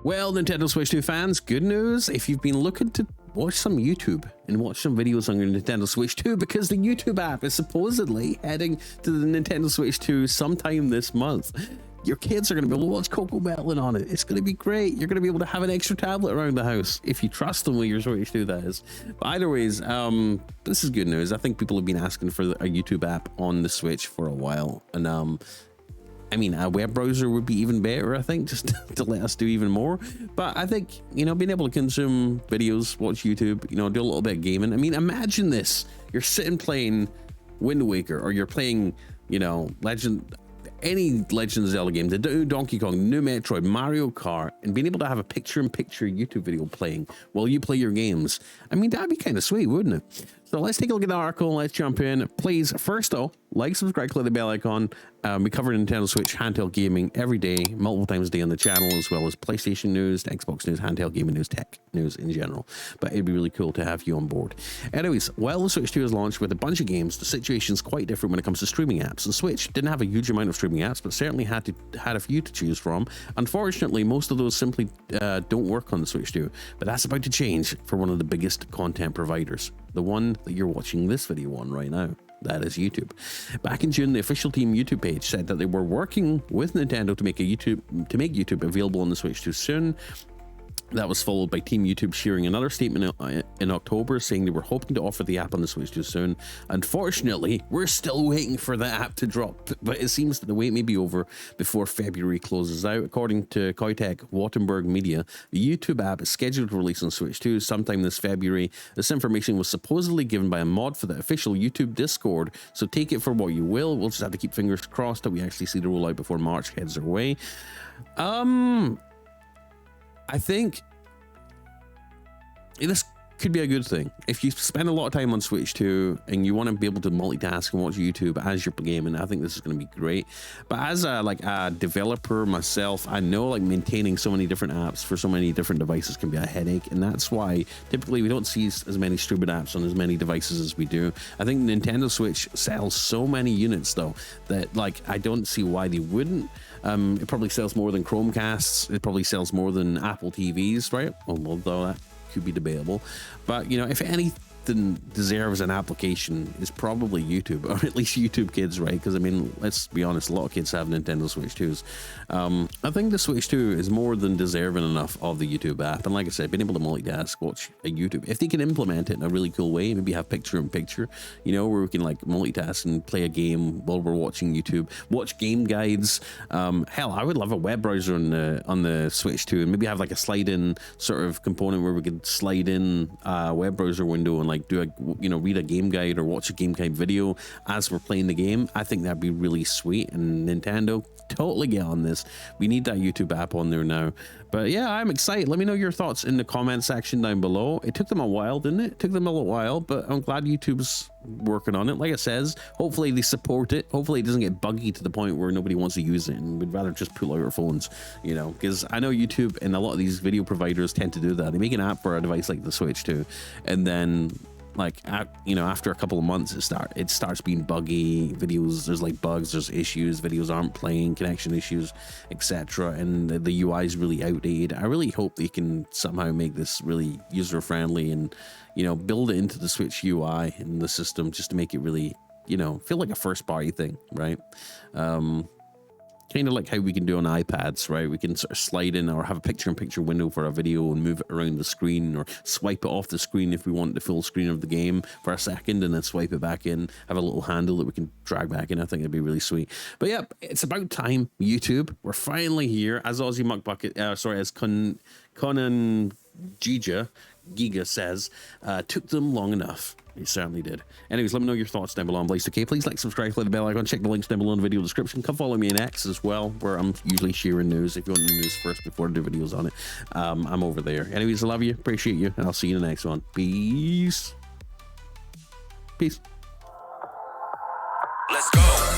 Well, Nintendo Switch 2 fans, good news. If you've been looking to watch some YouTube and watch some videos on your Nintendo Switch 2, because the YouTube app is supposedly heading to the Nintendo Switch 2 sometime this month. Your kids are going to be able to watch Coco Melon on it. It's going to be great. You're going to be able to have an extra tablet around the house, if you trust them with your Switch 2, that is. But either ways, this is good news. I think people have been asking for a YouTube app on the Switch for a while. And I mean, a web browser would be even better, I think, just to let us do even more. But I think, you know, being able to consume videos, watch YouTube, you know, do a little bit of gaming. I mean, imagine this. You're sitting playing Wind Waker, or you're playing, you know, any Legend of Zelda game, the new Donkey Kong, new Metroid, Mario Kart, and being able to have a picture-in-picture YouTube video playing while you play your games. I mean, that'd be kind of sweet, wouldn't it? So let's take a look at the article. Let's jump in. Please, first though, like, subscribe, click the bell icon. We cover Nintendo Switch handheld gaming every day, multiple times a day on the channel, as well as PlayStation news, Xbox news, handheld gaming news, tech news in general. But it'd be really cool to have you on board. Anyways, while the Switch 2 is launched with a bunch of games, the situation's quite different when it comes to streaming apps. The Switch didn't have a huge amount of streaming apps, but certainly had a few to choose from. Unfortunately, most of those simply don't work on the Switch 2, but that's about to change for one of the biggest content providers, the one that you're watching this video on right now. That is YouTube. Back in June, the official team YouTube page said that they were working with Nintendo to make YouTube available on the Switch 2 soon. That was followed by Team YouTube sharing another statement in October saying they were hoping to offer the app on the Switch 2 soon. Unfortunately, we're still waiting for the app to drop, but it seems that the wait may be over before February closes out. According to Koitek Wattenberg Media, the YouTube app is scheduled to release on Switch 2 sometime this February. This information was supposedly given by a mod for the official YouTube Discord, so take it for what you will. We'll just have to keep fingers crossed that we actually see the rollout before March heads our way. I think this could be a good thing. If you spend a lot of time on Switch 2 and you want to be able to multitask and watch YouTube as you're gaming, I think this is going to be great. But as a developer myself, I know like maintaining so many different apps for so many different devices can be a headache, and that's why typically we don't see as many streaming apps on as many devices as we do. I think Nintendo Switch sells so many units though that like I don't see why they wouldn't. It probably sells more than Chromecasts. It probably sells more than Apple TVs, right? Although that could be debatable. But, you know, if anything deserves an application, is probably YouTube, or at least YouTube Kids, right? Because, I mean, let's be honest, a lot of kids have Nintendo Switch 2s. I think the Switch 2 is more than deserving enough of the YouTube app. And like I said, being able to multitask, watch a YouTube, if they can implement it in a really cool way, maybe have picture-in-picture, you know, where we can like multitask and play a game while we're watching YouTube, watch game guides. Hell, I would love a web browser on the Switch 2, and maybe have like a slide-in sort of component where we could slide in a web browser window and like do read a game guide or watch a game guide video as we're playing the game. I think that'd be really sweet, and Nintendo totally get on this. We need that YouTube app on there now. But yeah, I'm excited. Let me know your thoughts in the comment section down below. It took them a while, didn't it? It took them a little while, but I'm glad YouTube's working on it. Like it says, hopefully they support it. Hopefully it doesn't get buggy to the point where nobody wants to use it and we'd rather just pull out our phones, you know, because I know YouTube and a lot of these video providers tend to do that. They make an app for a device like the Switch 2, and then like after a couple of months it starts being buggy. Videos, there's like bugs, there's issues, videos aren't playing, connection issues, etc., and the UI is really outdated. I really hope they can somehow make this really user friendly and, you know, build it into the Switch UI and the system just to make it really, you know, feel like a first party thing, right? Kind of like how we can do on iPads, right? We can sort of slide in or have a picture-in-picture window for a video and move it around the screen, or swipe it off the screen if we want the full screen of the game for a second and then swipe it back in, have a little handle that we can drag back in. I think it'd be really sweet. But yeah, it's about time, YouTube. We're finally here. As Aussie Muck Bucket, as Conan Giga says, took them long enough. It certainly did. Anyways, let me know your thoughts down below on Blaze. Okay, please like, subscribe, click the bell icon, check the links down below in the video description. Come follow me in X as well, where I'm usually sharing news. If you want the news first before I do videos on it, I'm over there. Anyways, I love you, appreciate you, and I'll see you in the next one. Peace. Let's go.